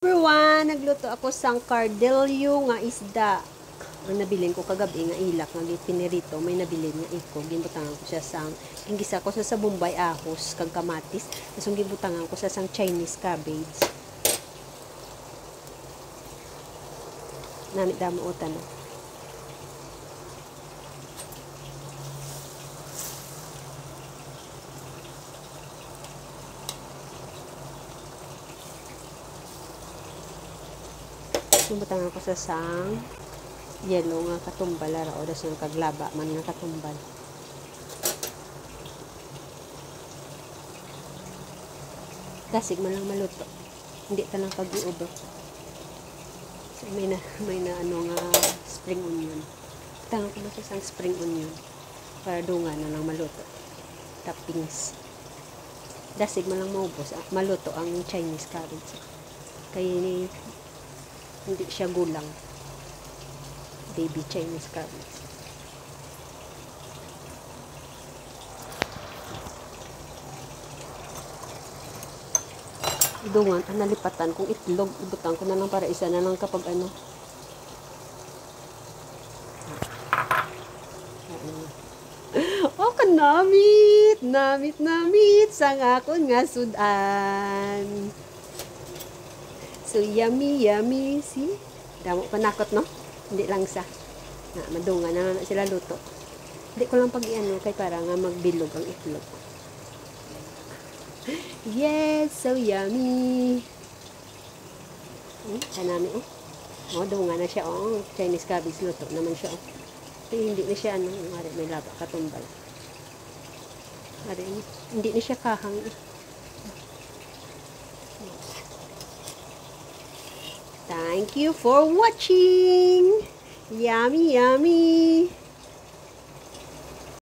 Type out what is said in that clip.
Everyone, nagluto ako sang cardelio nga isda. Ang nabilin ko kagabi nga ilak nga pinirito, may nabilin nga iko. Ginbutangan ko siya sang gingisa ko sa Bombay ahos kag kamatis. Tapos ginbutangan ko sa sang Chinese cabbage. Namit damo utan. Ginbutangan ko sa sang yellow nga katumbal ara o das nga kaglaba man nga katumbal. Dasig man lang maluto. Hindi ta lang pag-iubo. So, may na ano nga spring onion. Tangan ko sa sang spring onion para dungan na lang maluto. Toppings. Dasig man lang maubos. Maluto ang Chinese cabbage. Kaya hindi siya gulang. Baby Chinese cabbage. Dungan, nalipatan kung itlog. Ibutang ko na lang para isa na lang kapag ano. Oh, kanamit! Namit sang akon nga sudan. So, yummy. See? Damo panakot, no? Hindi lang sa. Madunga na sila luto. Hindi ko lang pag-iano kay para nga magbilog ang itlog. Yes! So yummy! Kanami, oh. Oh, dunga na siya, oh. Chinese cabbage luto naman siya, oh. Hindi na siya, ano, may laba, katumbal. Hindi na siya kahang, Thank you for watching. Yummy.